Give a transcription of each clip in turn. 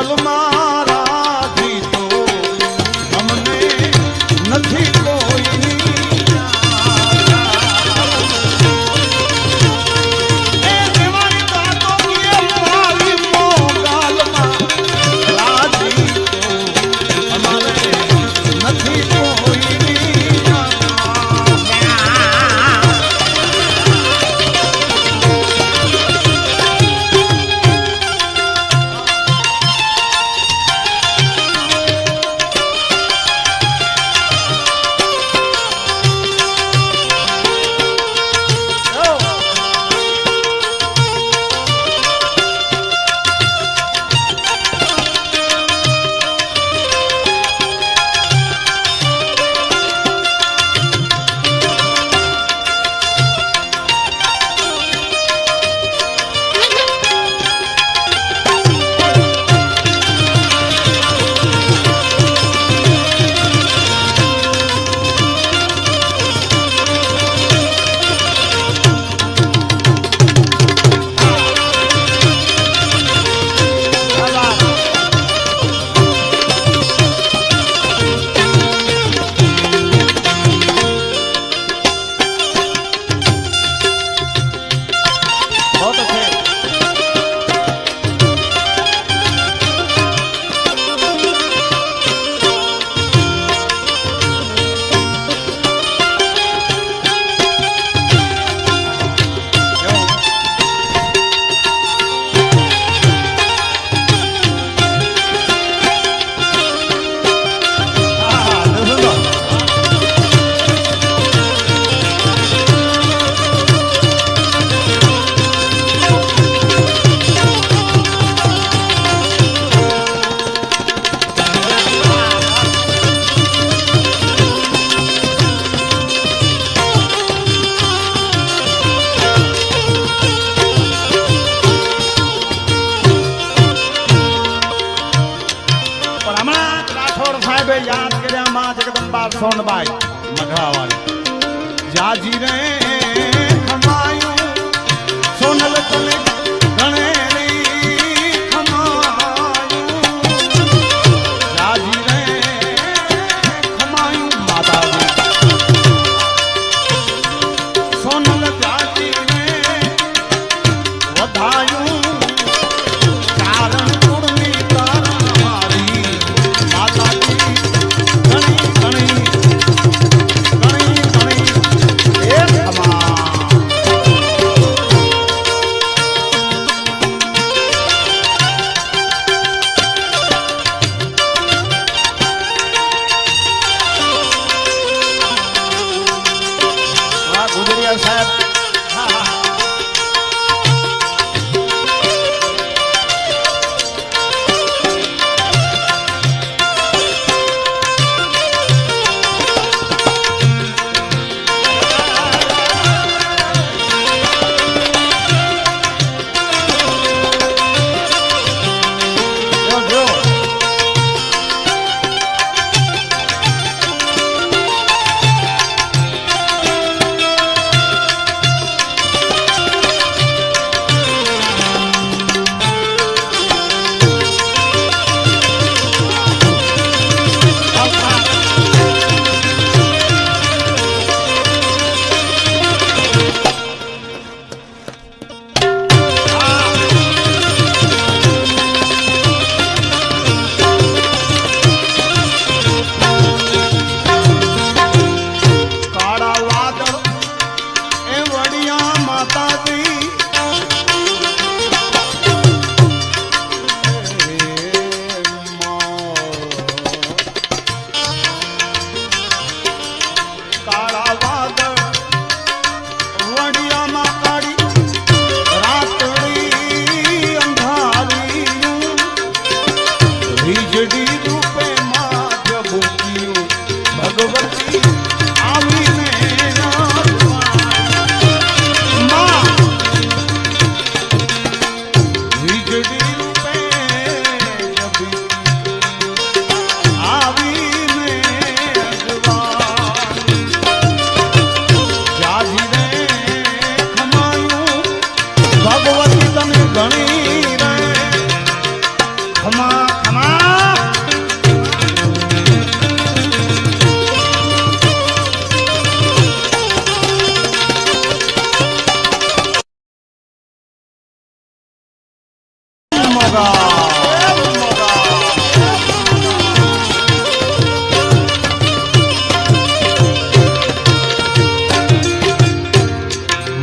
મોગલ મારા જીતો અમને નથી કોઈની યાદ કર્યા માં જગદંબા સોનબાઈ મઢાવાળી જાજી રે ખમાયું સોનલ તને ગણેરી ખમાયું જાજી રે ખમાયું માતાજી સોનલ જાજી રે વધાયું ચારણ કુળની તારણ મારી માતાજી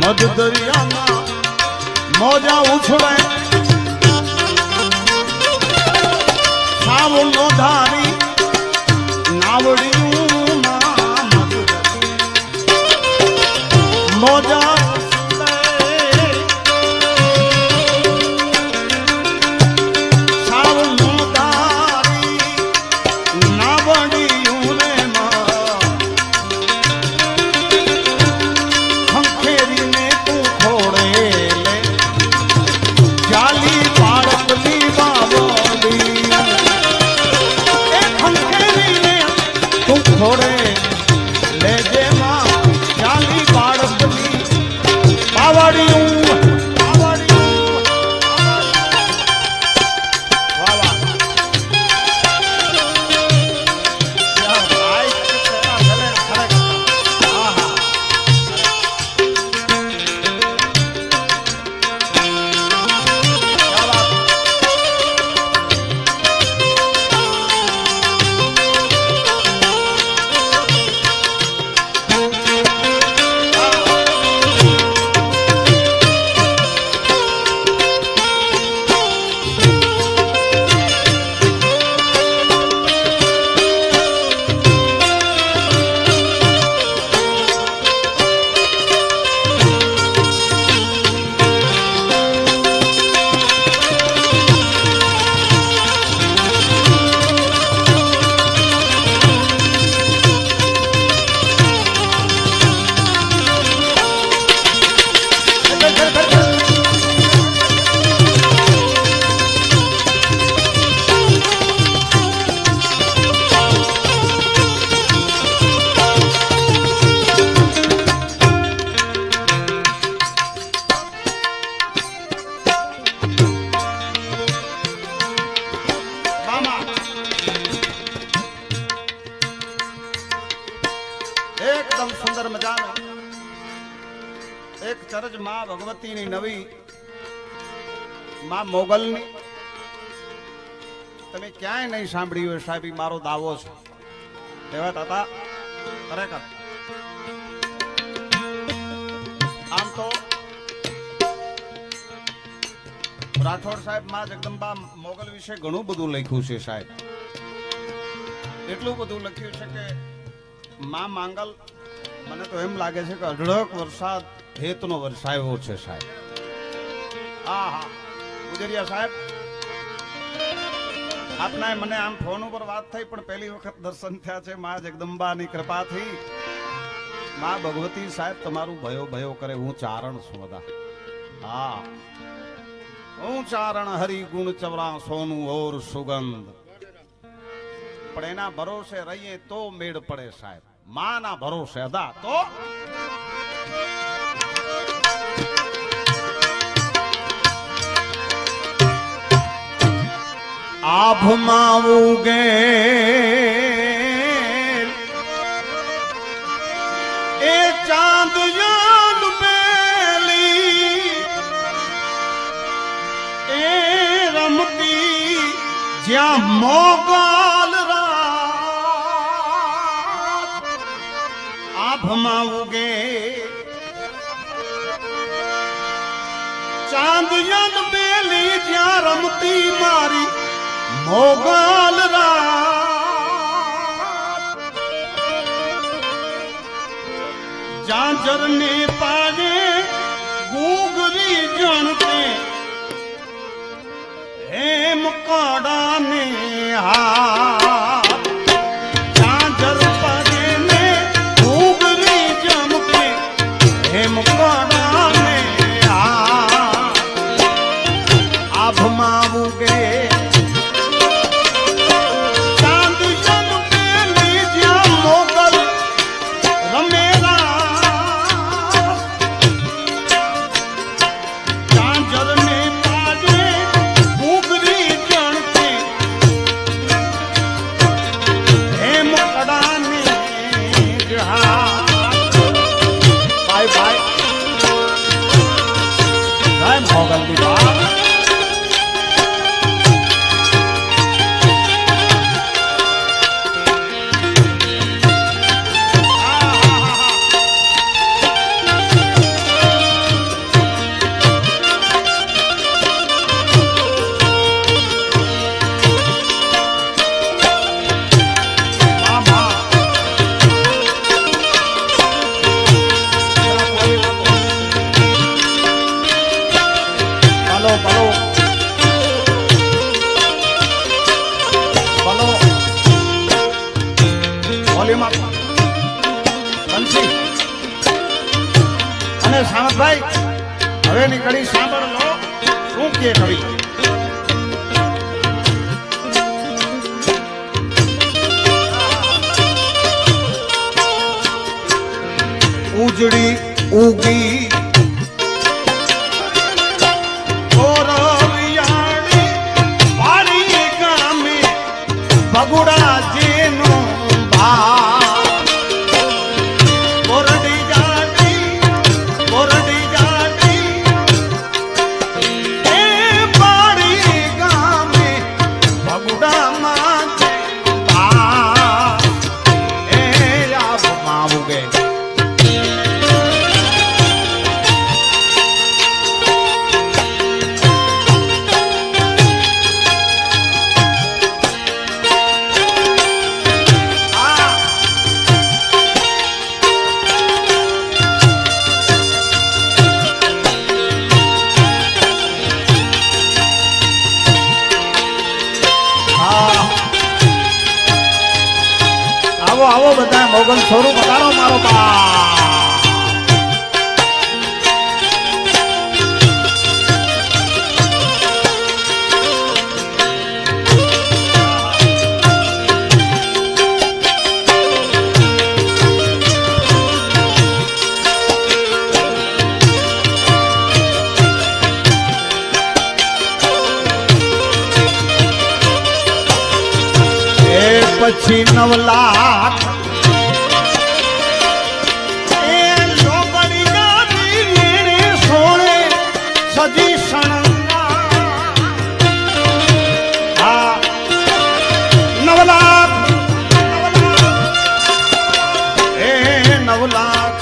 મધ દરિયામાં મોજા ઉછળે સાવણ નો ધારી નાવડિયું મોજા સાવણ નો ધારી નાવડિયું રે ખંખેરીને તું ખોડે લે જાલી બાળકની બાવડી એ ખંખેરીને તું ખોડે લેજે માં જાલી બાળકની બાવડિયું એકદમ સુંદર મજાનો એક ચરજ માં ભગવતીની નવી માં મોગલની તમે ક્યાંય નહીં સાંભળ્યું હોય સાહેબ, મારો દાવો છે. એવા હતા ખરેખર. આમ તો રાઠોડ સાહેબ માં જગદંબા મોગલ વિશે ઘણું બધું લખ્યું છે સાહેબ. એટલું બધું લખ્યું છે કે માં માંગલ મને તો એમ લાગે છે કે અઢળક વરસાદ હેતનો વરસાયો છે સાહેબ. હા હા ગુજરિયા સાહેબ, આપના મને આમ ફોન ઉપર વાત થઈ પણ પહેલી વખત દર્શન થયા છે માં જગદંબાની કૃપાથી. માં ભગવતી સાહેબ તમારું ભયો ભયો કરે. હું ચારણ છું બધા. હા હું ચારણ હરિ ગુણ ચવરા સોનું ઓર સુગંધ. પણ એના ભરોસે રહીએ તો મેળ પડે સાહેબ. માના ભરોસે હતા તો આભમાં ઉગે એ ચાંદ યાદ મેલી એ રમતી જ્યાં મોગલ આભમાં ઉગે ચાંદ યાદ મેલી જ્યાં રમતી મારી મોગલ જાજર ને પાડે ગુગરી જણતે હેમ કાડા ને હા જાજર પાડે ને ગુગરી જમતે હેમ કાડા ને હા આભમાં ઉગે અને સામતભાઈ હવે નીકળી સાંભળ લો શું કે કવિ ઉજળી ઉગી ભગુડા જેનો બોરડી જાડી એ પાડી ગામે ભગુડામાં એ આપમાં ઉગે આવો બધા મોગલ છોરું પધારો મારો બા પછી 9 લાખ એ લોબડી ગાડી વીણે સોણે સજી સણંગા આ 9 લાખ એ 9 લાખ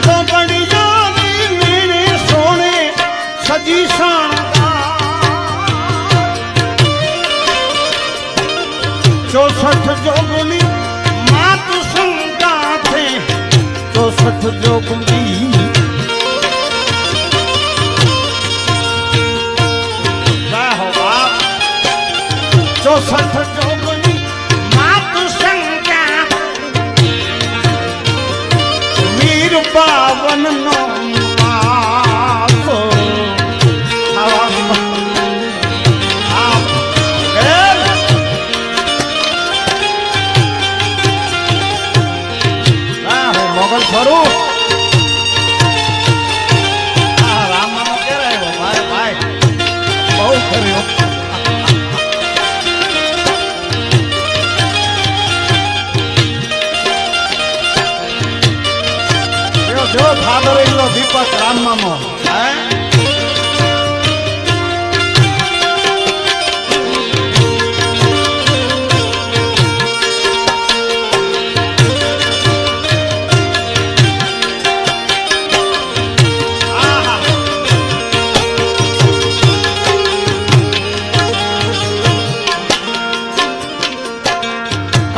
લોબડી ગાડી વીણે સોણે સજી સણંગા चौसठ जोगनी मात संगा थे 64 जोगनी हो बाप 64 जोगनी मात संगा वीर बावन नो ખરું રામનો કે રહ્યો મારે ભાઈ બહુ કર્યો જો ફાધર ઇલ્લો દીપક રામમામો હે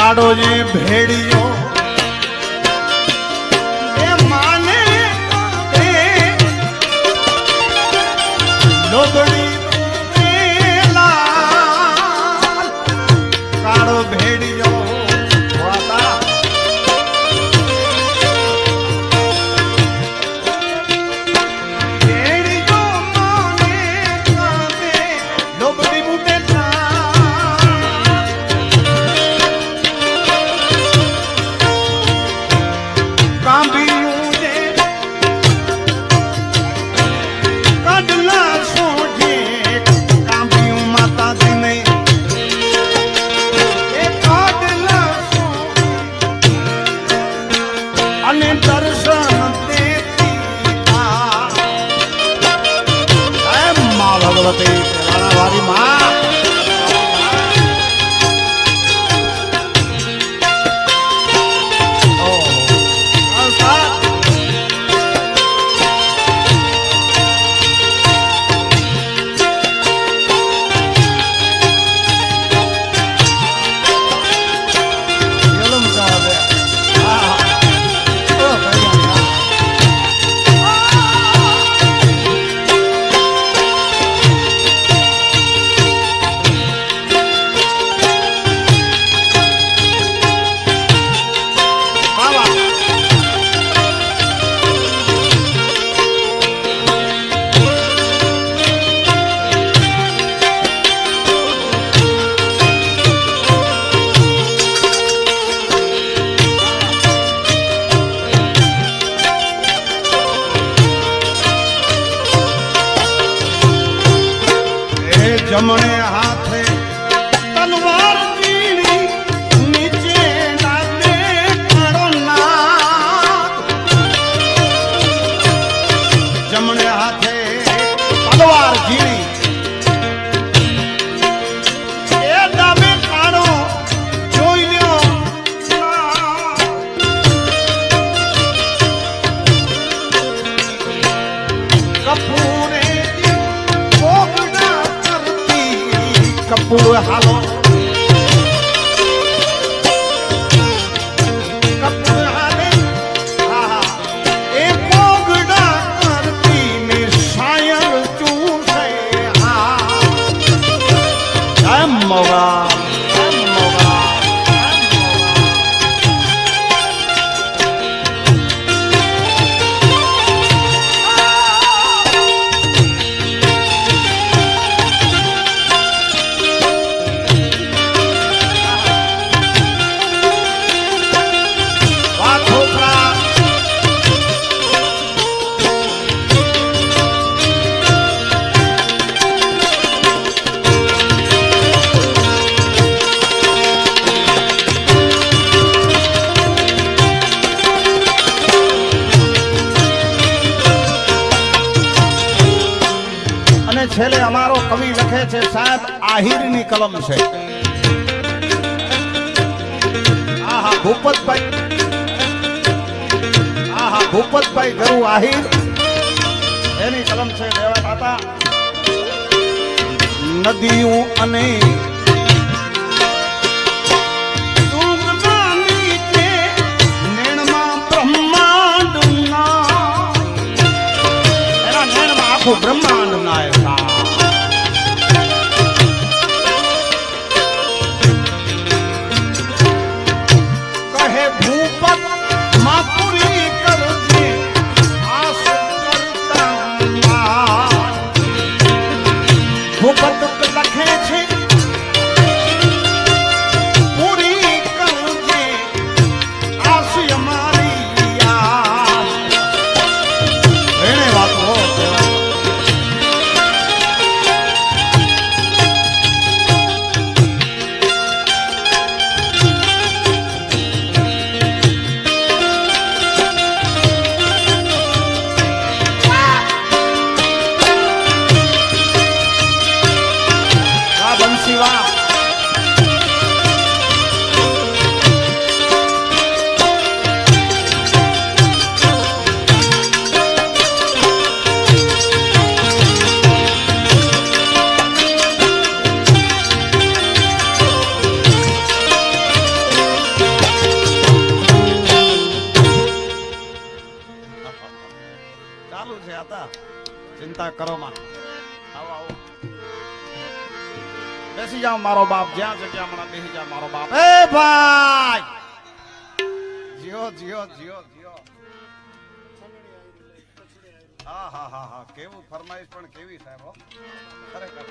કાડો જે ભેડિયો એ માને જમણે હાથે તલવાર ઝીણી નીચે ડાબે કાળો નાગ જમણે હાથે તલવાર ઝીણી એ ડાબે કાળો જોઈ લ્યો કપૂરે કપૂર હાલો કપૂર હાલે હા એ કોગડા કરતી ને શાયર ચૂસે હા એમ મોગા છેલ્લે અમારો કવિ લખે છે સાહેબ આહિરની કલમ છે આહા ભૂપતભાઈ ગરુ આહિર એની કલમ છે દેવા દાતા નદીઓ અને બ્રહ્માંડ નાયકા કહે ભૂપત માતુરી કરજે આસ કરતા ભૂપત લખે છે પૂરી કરજે આસ અમારી એને વાત હો ચાલુ છે આતા ચિંતા કરો માં આવો આવો બેસી જાઓ મારો બાપ જ્યાં જગ્યા હમણાં બેસી જા મારો બાપ એ ભાઈ જીઓ જીઓ જીઓ જીઓ હા હા હા હા કેવું ફરમાઈશ પણ કેવી સાહેબ હો ખરેખર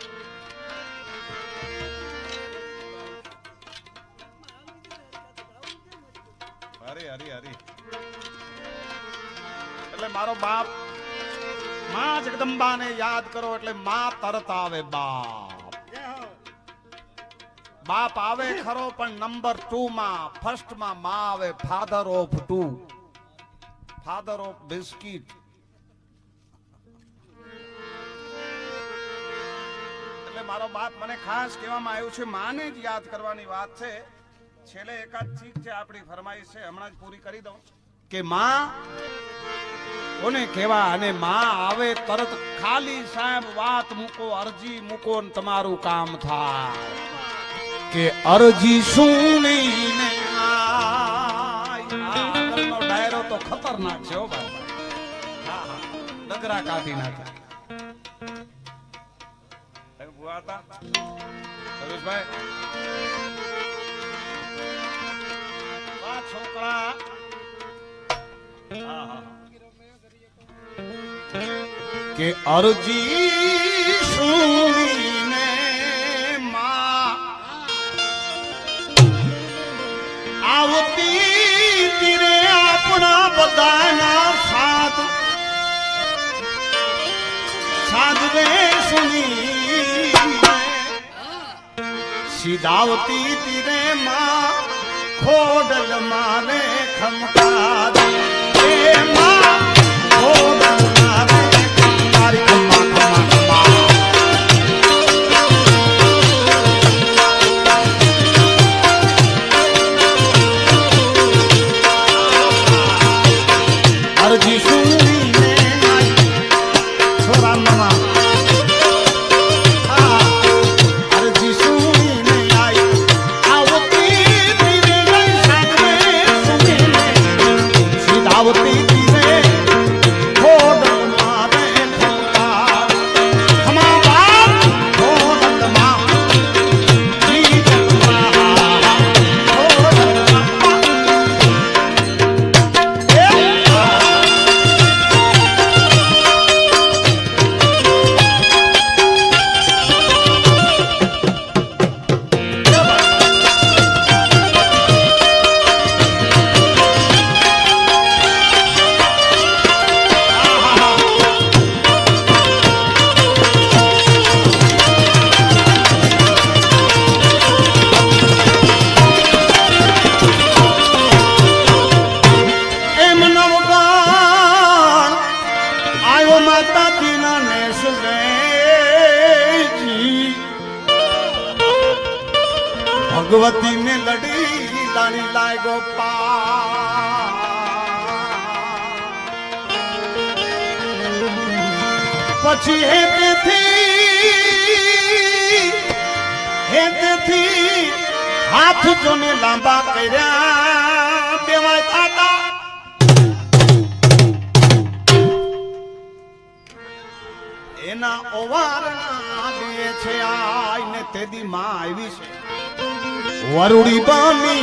હરી હરી હરી એટલે મારો બાપ માં જગદંબાને યાદ કરો એટલે માં તરત આવે બાપ બાપ આવે ખરો પણ નંબર 2 માં ફર્સ્ટ માં આવે father of 2 father of biscuit એટલે મારો બાપ મને ખાસ કહેવામાં આવ્યું છે માને જ યાદ કરવાની વાત છે છેલ્લે એકાદ ઠીક છે આપણી ફરમાઈશ છે હમણાં જ પૂરી કરી દઉં કે માં કોને કહેવા અને માં આવે તરત ખાલી સાહેબ વાત મૂકો અરજી મૂકો ને તમારું કામ થાય કે અરજી સુણીને આગળનો ડાયરો તો ખતરનાક છે હો ભાઈ હા હા ડગરા કાઢી નાખે બુઆતા રમેશભાઈ વાહ છોકરા હા હા કે અરજી સુણીને માં આવતી તીરે આપણા બધાના સાથ સાધવે સુની સીધાવતી તીરે માં ખોડલ મારે ખમકાર એ માં ખોડલ મારે ખમકારી ખમા ખમા ખમા અરજી સુણીને છોરા મામા ભગવતી ને લડી લાણી લાય ગોપાલ પછી હેતેથી હાથ જોને લાંબા કર્યા દેવાય થાતા એના ઓવારના દે છે આઈ ને તેદી માં આવી છે વરુડી બની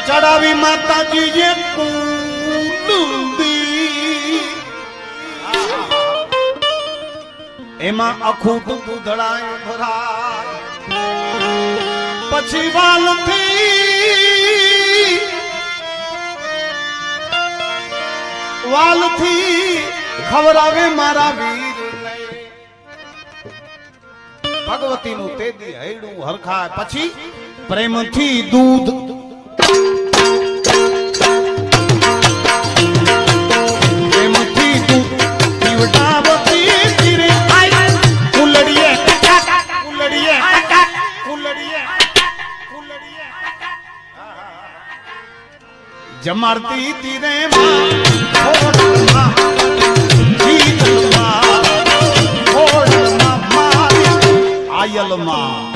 ચડાવી માતાજી જે કુંડી એમાં અખૂટ દૂધડાય ભરાય પછી વાલથી ખવરાવે મારા વીર ભગવતી નું તેદી હૈડું હરખાય પછી પ્રેમથી દૂધ જમાડતી તીરે આયલમાં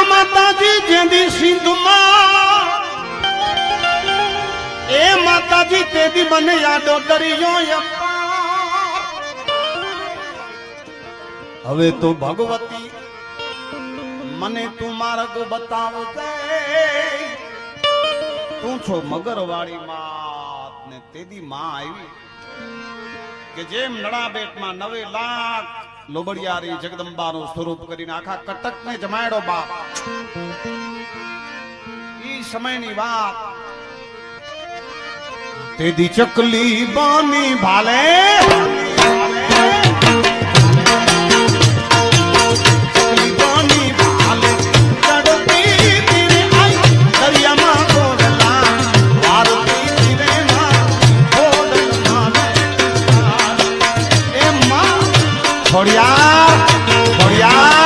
માતાજી જેદી સિંધમાં એ માતાજી તેદી મને યાદો દરિયો હવે તો ભગવતી મને તું માર્ગ બતાવજે તું છો મગરવાળી માત ને તેદી માં આવી કે જેમ નડાબેટમાં 9 લાખ લોબડિયારી જગદંબાનું સ્વરૂપ કરીને આખા કટકને જમાડ્યો બાપ. ઈ સમયની વાત. તેદી ચકલી બાની ભાલે ચકલી બાની ભાલે ચડતી તીરે આઈ દરિયામાં ગોરલા વારતી તીરે માં ગોરલ માં એ માં છોડિયા છોડિયા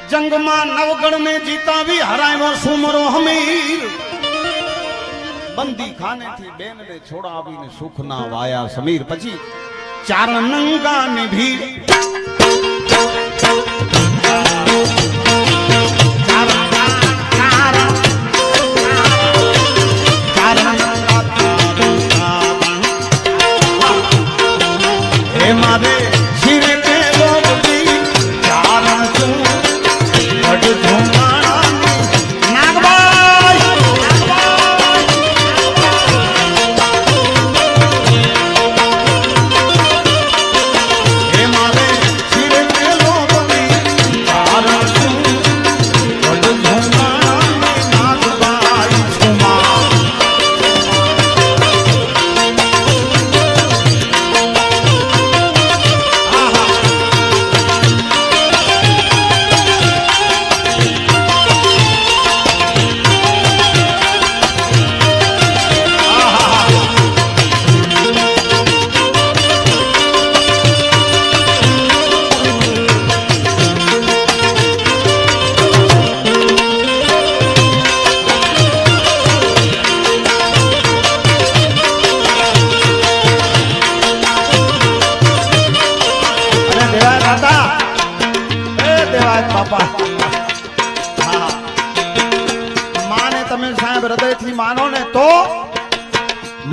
जंगमा नवगढ़ में जीता भी हरायो सुमरो हमीर बंदी खाने थी बेन ने छोड़ावी ने सुख ना वाया समीर પછી ચાર નંગા ની ભીડ એ મારે શિરે કે લોબડી ચાર माने तमे साहेब हृदय थी मानो ने तो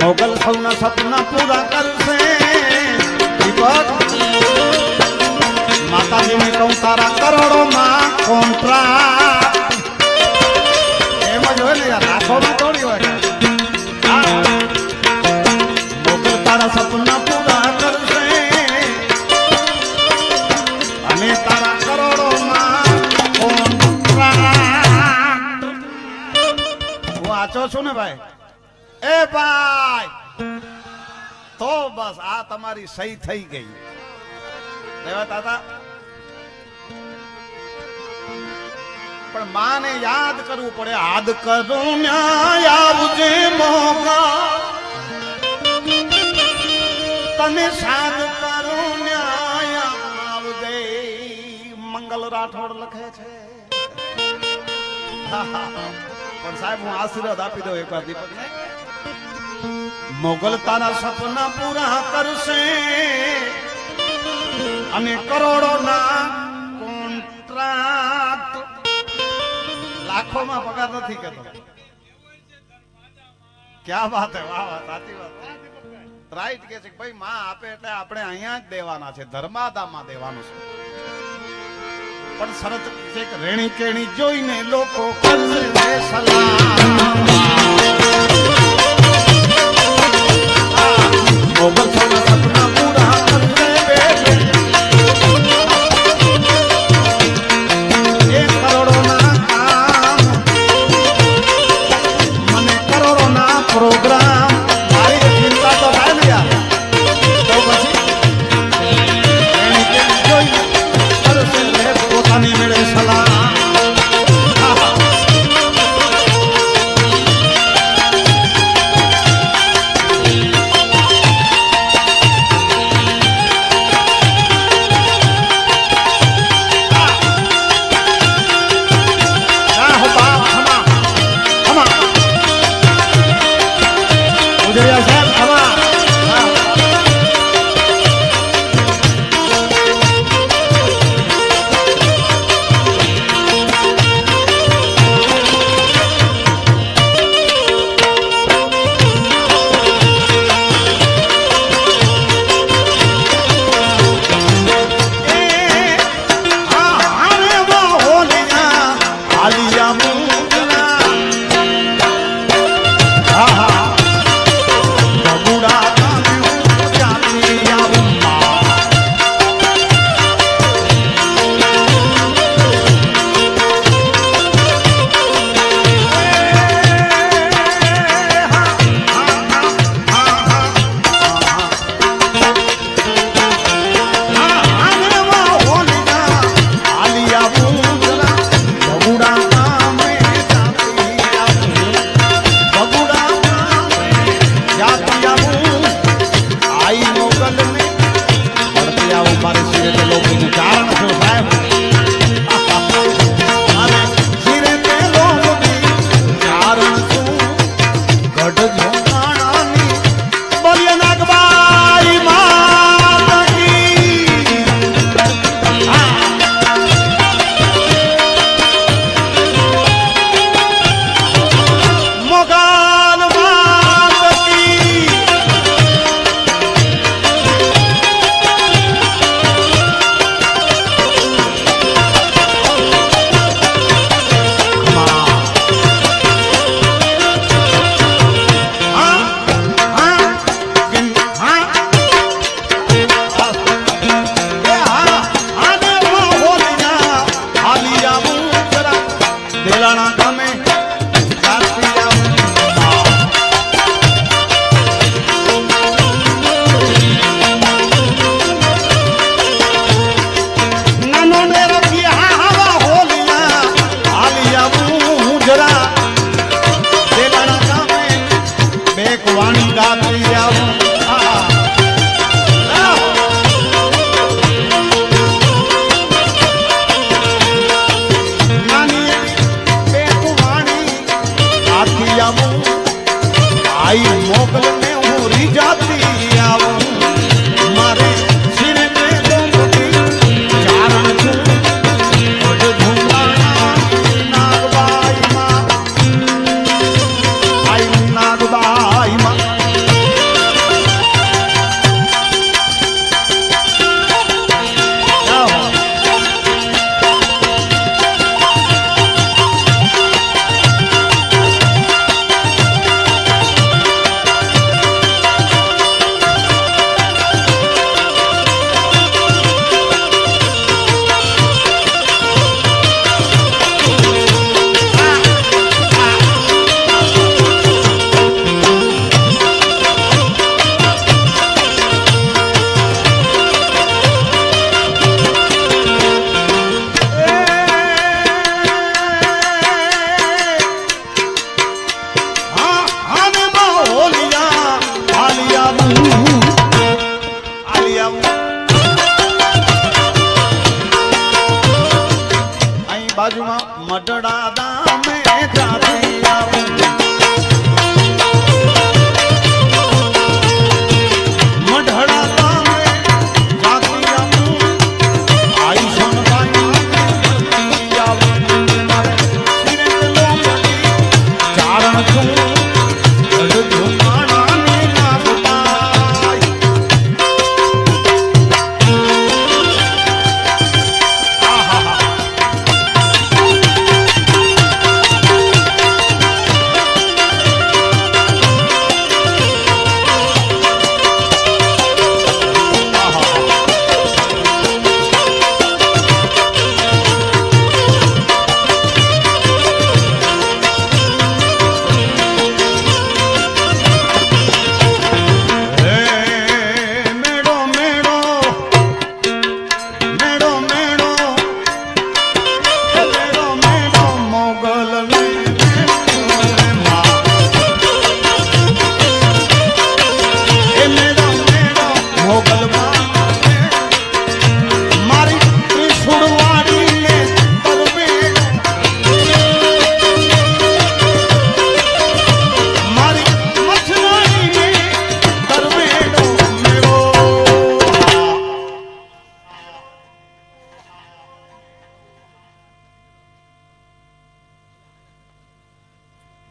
मोगल सौना सपना पूरा कर से दीपक माता जी ने कहूं तारा करोड़ों मां कॉन्ट्रैक्ट एम जो है ने यार लाखों में थोड़ी होय मोगल तारा सपना पूरा कर से अने तारा करोड़ों मां વાંચો છું ને ભાઈ એ ભાઈ તો બસ આ તમારી સહી થઈ ગઈ દેવા દાદા પણ માને યાદ કરવું પડે યાદ કરો ન્યાય આવજે મોકા તને સાદ કરો ન્યાય આવજે મંગલ રાઠોડ લખે છે પણ સાહેબ હું આશીર્વાદ આપી દઉં એકવાર દીપકને મોગલ તારા સપના પૂરા કરશે અને કરોડોના કોન્ટ્રાક્ટ લાખોમાં પગાર નથી કેતો ક્યાં વાત હે વાહ વાહ સાચી વાત રાઈટ કે છે ભાઈ માં આપે એટલે આપણે અહીંયા જ દેવાના છે ધર્માદામાં દેવાનું છે પણ શરત છે કે રેણી કેણી જોઈને લોકો કરશે સલામ મોગલ સૌના સપના પૂરા કરશે બેઠે એક કરોડોના કામ મને કરોડોના પ્રોગ્રામ મારી ચિંતા તો થાય ને યાર તો પછી રેણી કેણી જોઈને કરશે પોતાની મેળે સલામ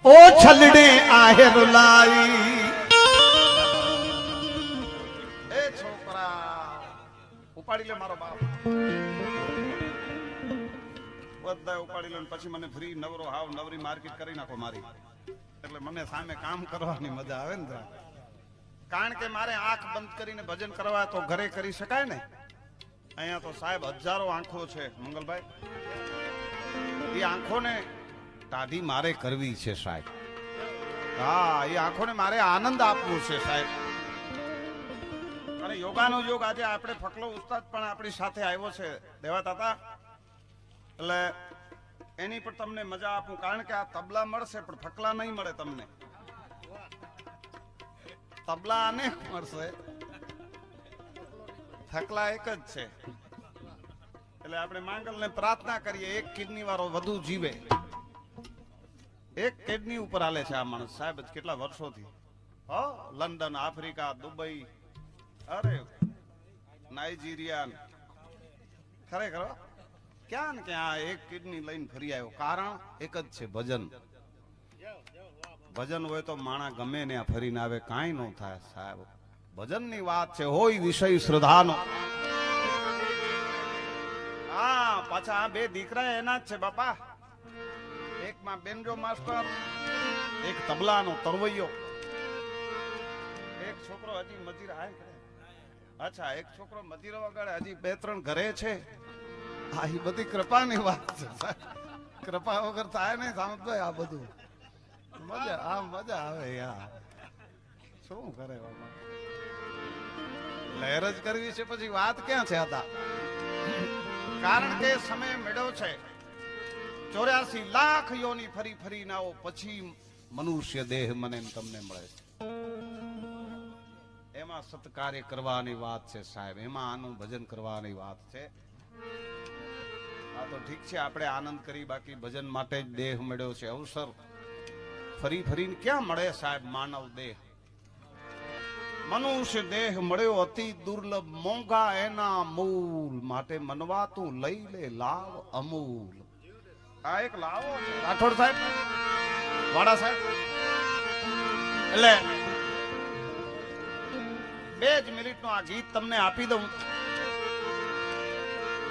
ઓ છલડે આહેર લાઈ એ છોકરા ઉપાડી લે મારો બાપ બધા ઉપાડી લે પછી મને ફ્રી નવરો હાવ નવરી માર્કેટ કરી નાખો મારી એટલે મને સામે કામ કરવાની મજા આવે ને જરા. કારણ કે મારે આંખ બંધ કરીને ભજન કરવા તો ઘરે કરી શકાય ને. અહીંયા તો સાહેબ હજારો આંખો છે મંગલભાઈ. એ આંખોને ટાઢી મારે કરવી છે સાહેબ. હા, એ આંખોને મારે આનંદ આપવો છે સાહેબ. અને યોગાનો યોગ આજે આપણે ફકલો ઉસ્તાદ પણ આપણી સાથે આવ્યો છે દેવા તાતા. એટલે એની પર તમને મજા આપું. કારણ કે આ તબલા મળશે પણ ફકલા નહીં મળે તમને. તબલા અનેક મળશે, ફકલા એક જ છે. એટલે આપણે માંગલને પ્રાર્થના કરીએ એક કિડની વાળો વધુ જીવે. એક કિડની ઉપર હાલે છે આ માણસ સાહેબ કેટલા વર્ષોથી. લંડન, આફ્રિકા, દુબઈ, અરે નાઇજીરિયા, ખરેખર ક્યાં ને ક્યાં એક કિડની લઈને ફરી આવ્યો. કારણ એક જ છે, ભજન. ભજન હોય તો માણા ગમે ને આ ફરીને આવે, કાંઈ ન થાય સાહેબ. ભજન ની વાત છે, હોય વિષય શ્રદ્ધાનો. હા, પાછા આ બે દીકરા એના જ છે બાપા. એક માં બેનજો માસ્ટર, એક તબલાનો તરવૈયો. એક છોકરો હજી મજીરા હાય કરે. અચ્છા, એક છોકરો મજીરો વગાડે. હજી 2-3 ઘરે છે. આ ઈ બધી કૃપાની વાત છે સાહેબ. કૃપા વગર થાય નહીં સામતભાઈ. આ બધું મજા આવે યાર. શું કરે બાપા, લહેર જ કરવી છે પછી વાત ક્યાં છે હતા. કારણ કે સમય મેળ્યો છે. 84 લાખ યોની ફરી ફરી નાઓ પછી મનુષ્ય દેહ મને તમને મળે છે. એમાં સત્કાર્ય કરવાની વાત છે સાહેબ. એમાં આનું ભજન કરવાની વાત છે. આ તો ઠીક છે આપણે આનંદ કરી, બાકી ભજન માટે જ દેહ મળ્યો છે. અવસર ફરી ફરીને ક્યાં મળે સાહેબ માનવ દેહ. મનુષ્ય દેહ મળ્યો અતિ દુર્લભ, મોંઘા એના મૂલ. માટે મનવા તું લઈ લે લાવ અમૂલ. આ એક લાવો છે રાઠોડ સાહેબ, વાડા સાહેબ. એટલે 2 જ મિનિટનું આ ગીત તમને આપી દઉં.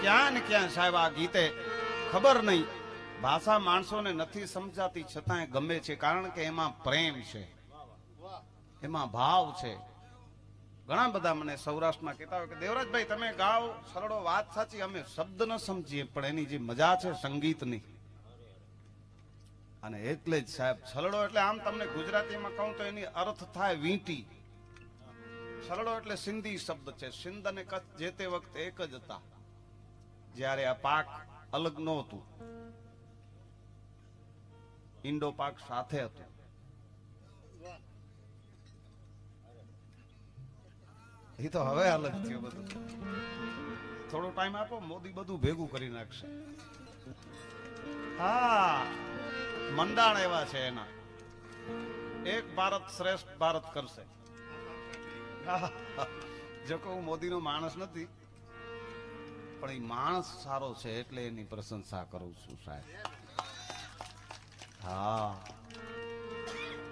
ક્યાં ને ક્યાં સાહેબ આ ગીતે ખબર નહીં, ભાષા માણસોને નથી સમજાતી છતાંય ગમે છે. કારણ કે એમાં પ્રેમ છે, એમાં ભાવ છે. ઘણા બધા મને સૌરાષ્ટ્રમાં કહેતા હોય કે દેવરાજભાઈ તમે ગાઓ સરળો, વાત સાચી, અમે શબ્દ ન સમજીએ પણ એની જે મજા છે સંગીતની. અને એટલે જ સાહેબ સરળો એટલે આમ તમને ગુજરાતીમાં કહું તો એની અર્થ થાય વીંટી. સરળો એટલે સિંધી શબ્દ છે. સિંધ અને કચ્છ જે તે વખતે એક જ હતા જ્યારે આ પાક અલગ નહોતું. ઇન્ડો પાક સાથે હતું. એ તો હવે અલગ થયું બધું. થોડો ટાઈમ આપો, મોદી બધું ભેગું કરી નાખશે. હા, મંડાણ એવા છે એના. એક ભારત શ્રેષ્ઠ ભારત કરશે. જો કે હું મોદીનો માણસ નથી પણ એ માણસ સારો છે એટલે એની પ્રશંસા કરું છું સાહેબ. હા,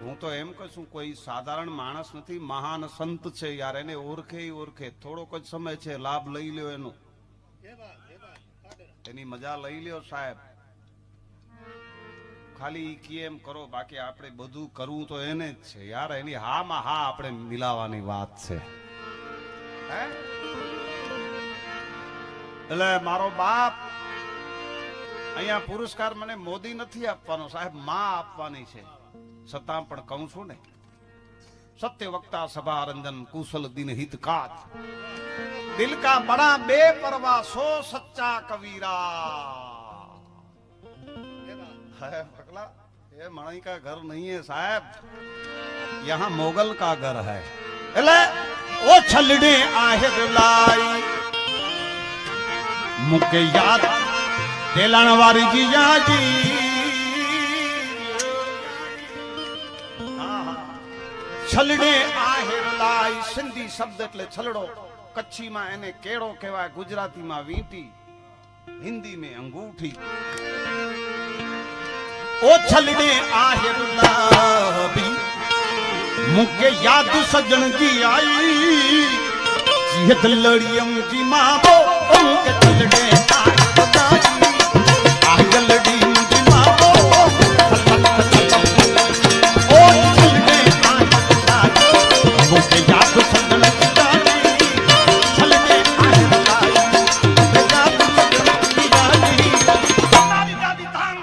હું તો એમ કહું છું કોઈ સાધારણ માણસ નથી, મહાન સંત છે યાર. એને ઓળખે. થોડોક જ સમય છે, લાભ લઈ લ્યો એનો, એની મજા લઈ લ્યો સાહેબ. ખાલી કેમ કરો, બાકી આપણે બધું કરવું તો એને જ છે યાર. એની હા માં હા આપણે મિલાવાની વાત છે. એટલે મારો બાપ અહીંયા પુરસ્કાર મને મોદી નથી આપવાનો સાહેબ, માં આપવાની છે. છતાં પણ કહું છું ને, સત્ય વક્તા સભા રંજન કુશલ દિન હિત કાજ, દિલ કા બડા બેપરવા સો સચ્ચા કબીરા. है पगला, ये मणई का घर नहीं है साहब, यहाँ मोगल का घर है. એટલે ઓ છલડે આહેર લાઈ મુકે યાદ તેલાણ વારી જીજાજી. છલડે આહેર લાઈ સિંધી શબ્દ એટલે છલડો. કચ્છીમાં એને કેળો કહેવાય, ગુજરાતીમાં વીંટી, હિન્દી में अंगूठी. ओ छलड़े आहे गुलाबी मुके याद सजन जी आई जी दलड़ियम जी मां बो उनके छलड़े आहे गुलाबी आ गलड़ी जी मां बो ओ छलड़े आहे गुलाबी मुके याद सजन जी आई छलड़े आहे गुलाबी याद सजन जी आई दादी दादी तांग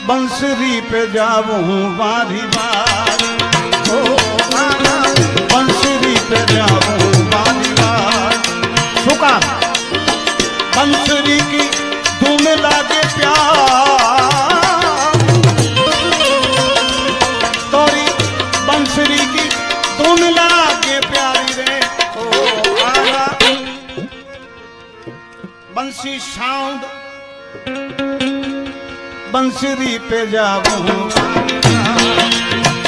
बंसरी पे जाऊं बारी बार ओ गाना बंसरी पे जाऊं बारी बार सुका बंसरी की धूम लागे प्यार तोरी बंसरी की धूम लागे प्यारी रे ओ गाना बंसी साउंड बंसरी पे जाऊं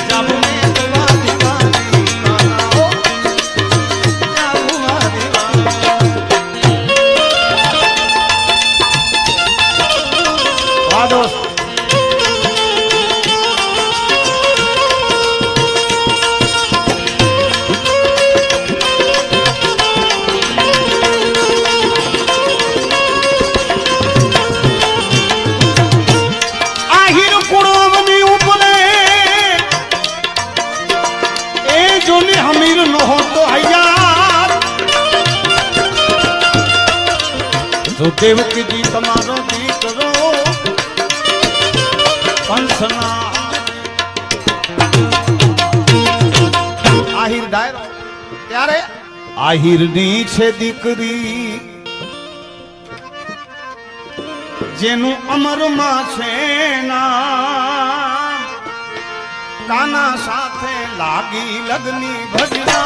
जाऊं मैं दीवानी ओ जाऊं वाह दोस्त तो देवकी जी तमारो दीकरो कंसना आहिर डायरो त्यारे आहिर नी छे दीकरी जेनु अमर मां छे नाम काना साथे लागी लगनी भजना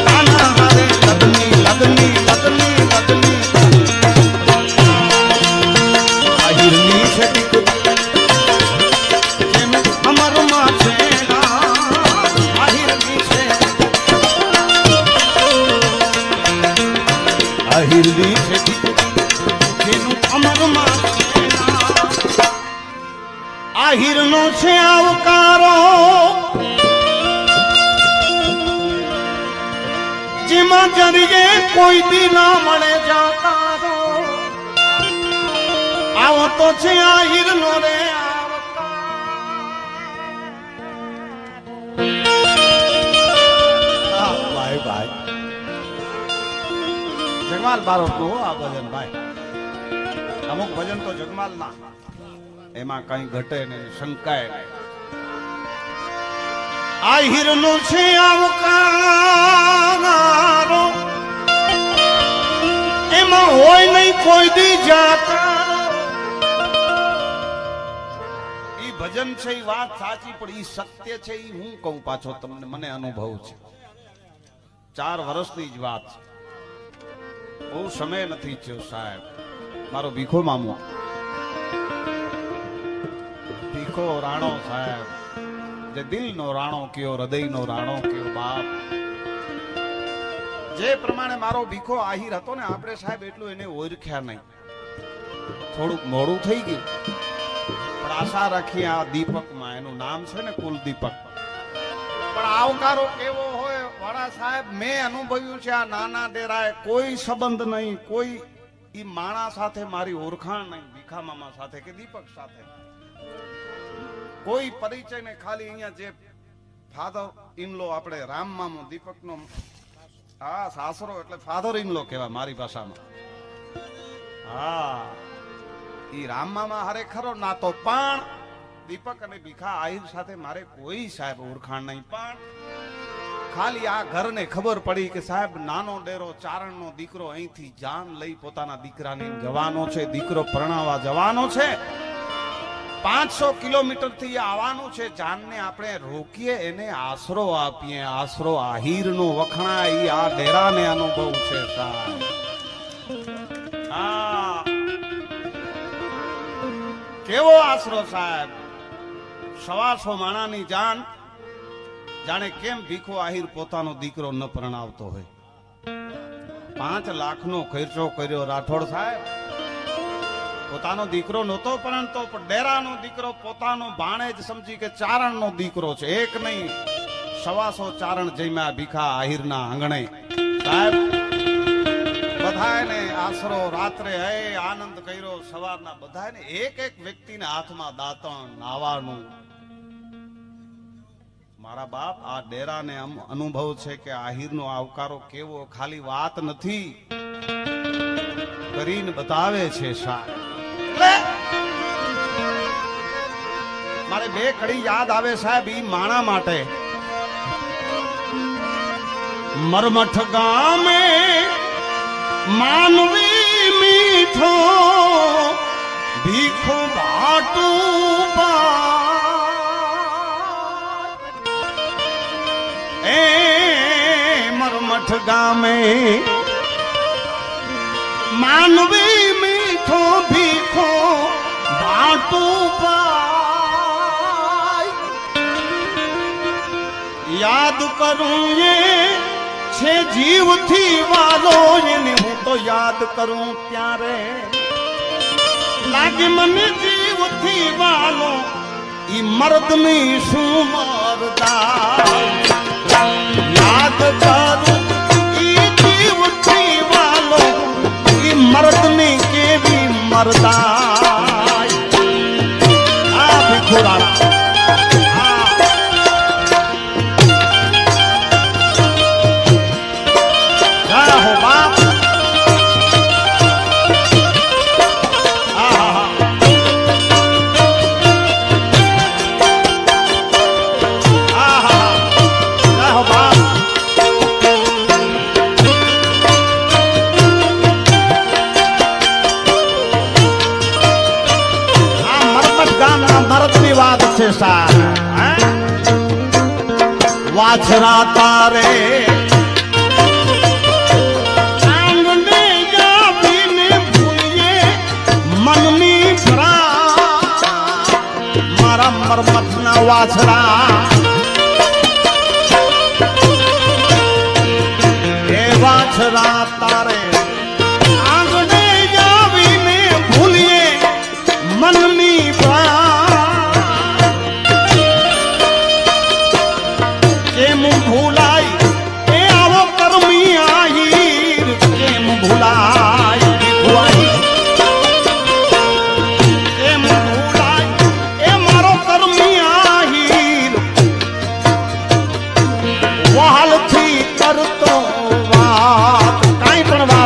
काना हारे लगनी लगनी लगनी लगनी आहिरनी छे दीकरी जेनु अमर मां छे नाम आहिरनी छे आहिरनी छे आहिरनो छे आवकारो जिमा जरिए कोई दी ना मळे जाकारो आवो तो छे आहिरनो रे आवकारो भाई भाई जगमाल बारो नो आ भजन भाई अमुक भजन तो जगमाल ना एमा कई घटे ने शंकाए आहिरनो छे आवकारो एमा होय नहीं कोई दी जाकारो ई भजन छे ई बात साची पण ई सत्य छे ई हूं कहूं पाछो तमने मने अनुभव छे 4 વર્ષની જ વાત છે. બહુ સમય નથી થયો સાહેબ. મારો ભીખો મામો, ભીખો રાણો સાહેબ, જે દિલનો રાણો કયો, હૃદયનો રાણો કયો બાપ. જે પ્રમાણે મારો ભીખો આહિર હતો ને, આપણે સાહેબ એટલું એને ઓળખ્યા નહીં. થોડુંક મોડું થઈ ગયું, પણ આશા રાખીએ આ દીપકમાં, એનું નામ છે ને કુલદીપક, પણ આવકારો કેવો હોય વાળા સાહેબ. મેં અનુભવ્યું છે આ નાના ડેરાએ કોઈ સંબંધ નહીં, કોઈ ઈ માણા સાથે મારી ઓળખાણ નહીં, ભીખા મામા સાથે કે દીપક સાથે કોઈ પરિચય ને. ખાલી અહીંયા જે ફાધર ઇનલો, આપણે રામ મામો દીપકનો હા સાસરો એટલે ફાધર ઇનલો કહેવાય મારી ભાષામાં. હા, ઈ રામ મામા હારે ખરો નાતો, પણ દીપક અને ભીખા આહિર સાથે મારે કોઈ સાહેબ ઓળખાણ નહીં. પણ ખાલી આ ઘરને ખબર પડી કે સાહેબ નાનો ડેરો ચારણનો દીકરો અહીંથી જાન લઈ પોતાના દીકરાને જવાનો છે, દીકરો પરણાવવા જવાનો છે, 500 કિલોમીટર થી આવવાનું છે. જાનને આપણે રોકીએ, એને આશરો આપીએ. આશરો આહિરનો વખણાય, આ ડેરાને અનુભવ છે સાહેબ. હા, કેવો આશરો સાહેબ. 125 માણાની જાન. જાણે કેમ ભીખો આહિર પોતાનો દીકરો ન પરણાવતો હોય. 5 લાખનો ખર્ચો કર્યો રાઠોડ સાહેબ. પોતાનો દીકરો નહોતો પરણતો, પણ ડેરાનો દીકરો પોતાનો ભાણેજ સમજી કે ચારણનો દીકરો છે. એક નહીં 125 ચારણ જમ્યા ભીખા આહિરના આંગણે સાહેબ. બધાને આશરો, રાત્રે હે આનંદ કર્યો. સવારના બધાને એક એક વ્યક્તિને હાથમાં દાંતણ, નાવાનું. મારા બાપ, આ ડેરાને અનુભવ છે કે આહિરનો આવકારો કેવો. ખાલી વાત નથી, કરીને બતાવે છે સાહેબ. મારે 2 કડી યાદ આવે સાહેબ ઈ માણા માટે. મરમઠ ગામે માનવી મીઠો ભીખો ભાટું એ મરમઠ ગામે માનવી મીઠો ભીખો ભાટું યાદ કરું એ છે જીવથી વાલો. એને હું તો યાદ કરું ત્યારે લાગે મને જીવથી વાલો. ઈ મર્દની શું મરદા યાદ કરું. ઈ જીવથી વાલો, ઈ મર્દની કેવી મરદા. આ ભીખોરાણા વાછરા તારે આંગણે જાવીને ભૂલીએ મનની ભરા. મારા મરમથના વાછરા એ વાછરા તારે આંગણે જાવીને ભૂલીએ મનની ભરા.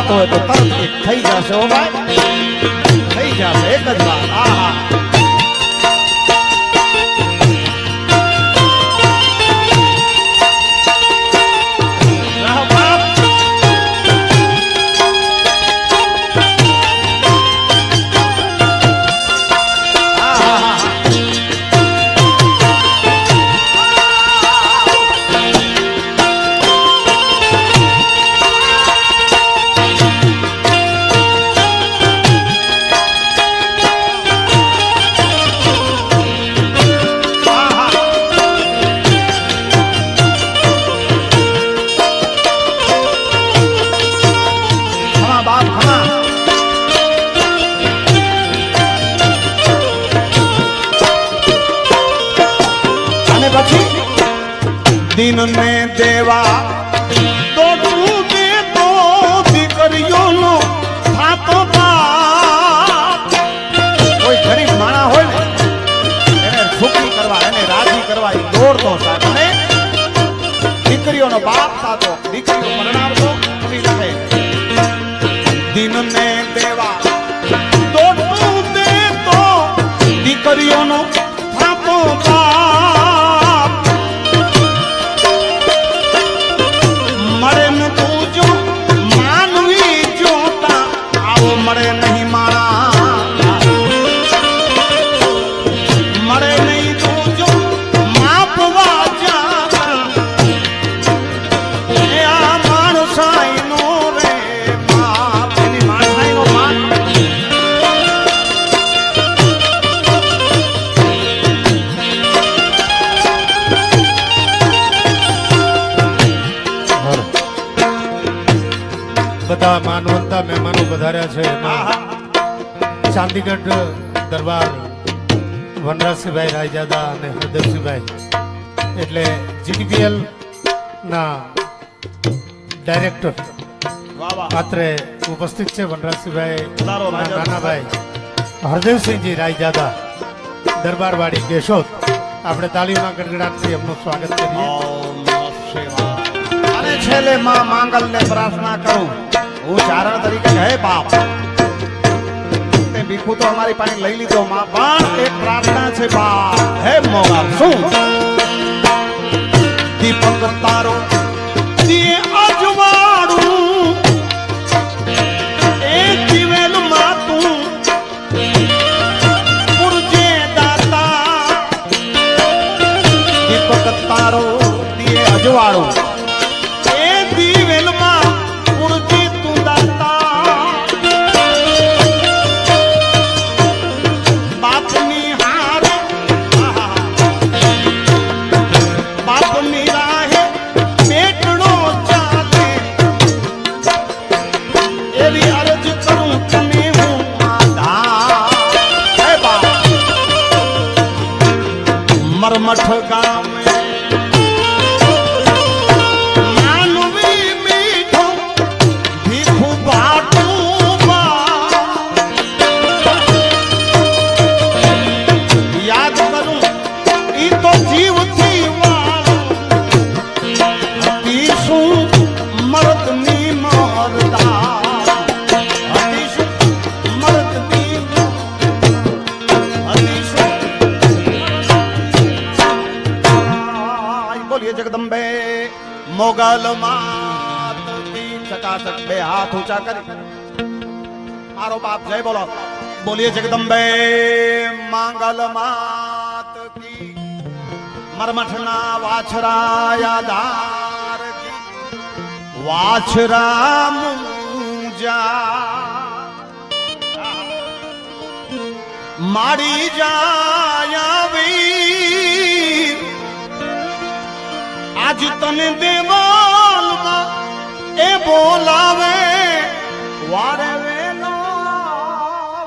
તો તરત થઈ જશે. ઓ ભાઈ થઈ જશે એક જ વાત. આહા, દિન ને દેવા તો તું દે તો દીકરીઓનો થાતો બાપ. કોઈ ગરીબ માણા હોય ને એને સુખી કરવા, એને રાજી કરવા એ દોડતો સાહેબ. અને દીકરીઓનો બાપ થાતો, દીકરીઓ પરણાવતો કવિ લખે દિન ને દેવા તો તું દે તો દીકરીઓનો થાતો બાપ. મળે ન તું જો માનવી જોતા આવો મળે નહીં મારા. મળે નહીં તું જો માપવા જાતા એ આ માણસાઈનો રે માપ. એની માણસાઈનો માપ. બધા માનવંતા મહેમાનો પધાર્યા છે. આહા. ચાંદીગઢ દરબાર વનરાજસિંહભાઈ રાયજાદા અને હરદેવસિંહભાઈ એટલે જીટીપીએલ ના ડાયરેક્ટર વાહ વાહ. પાત્રે ઉપસ્થિત છે. વનરાજસિંહભાઈ પધારો રાયજાદા. નાનાભાઈ હરદેવસિંહજી રાયજાદા દરબારવાડી કેશોદ. આપણે તાલીમના ગડગડાટથી એમનું સ્વાગત કરીએ. ઓમ નમઃ શિવાય. અને છેલ્લે માં માંગલને પ્રાર્થના કરું હું ચારણ તરીકે હે બાપ તે ભીખુ તો અમારી પાસે લઈ લીધો માં, પણ એક પ્રાર્થના છે બાપ. હે મોગા શું દીપક તારો દિયે અજવાળું એ દિવેલ માં તું પુરજે દાતા. દીપક તારો દિયે અજવાળું એ દિવેલ માં પુરજે તું દાતા. બાપની હારે બાપની રાહે પેટડો ચાલે એવી અરજ કરું તને હું આધાર. હે બાપ મરમઠ ગામે માનવી મીઠો ભીખુ ભાટું બા. યાદ કરું ઈ તો જીવથી વાળું હતી શું મરદની મરદા. હતી શું મરદની હતી શું. બોલીએ જગદંબે મોગલ માત કી ચકાચક. બે હાથ ઊંચા કરી મારો બાપ જય બોલો. બોલીએ જગદંબે માંગલ માત કી. મરમઠના વાછરાયા દાર કી. વાછરા મુંજા મારી જાય વીર. આજ તને દેવાલમાં એ બોલાવે વારે વેલો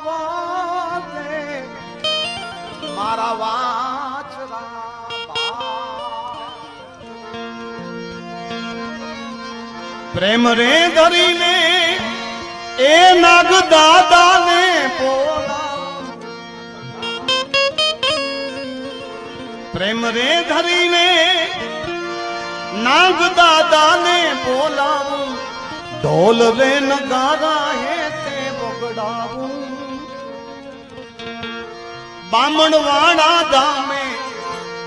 વાતે મારા વાછરા બા. પ્રેમ રે ધરીને એ નાગ દાદાને બોલાવે. પ્રેમ રે ધરીને નાગ દાદાને બોલાવું. ઢોલ રે નગારા હે તે બગડાવું. બામણવાડા ધામે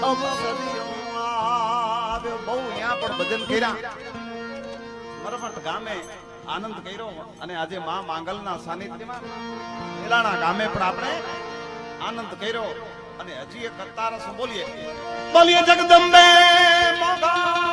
અવસરિયો આવ્યો. બહુ અહીંયા પણ ભજન કર્યા. મરમઠ ગામે આનંદ કર્યો. અને આજે માં માંગલના સાનિધ્યમાં મેલાણા ગામે પણ આપણે આનંદ કર્યો. અને હજી એક કરતા રસ બોલીએ. બોલીએ જગદંબે મોગા.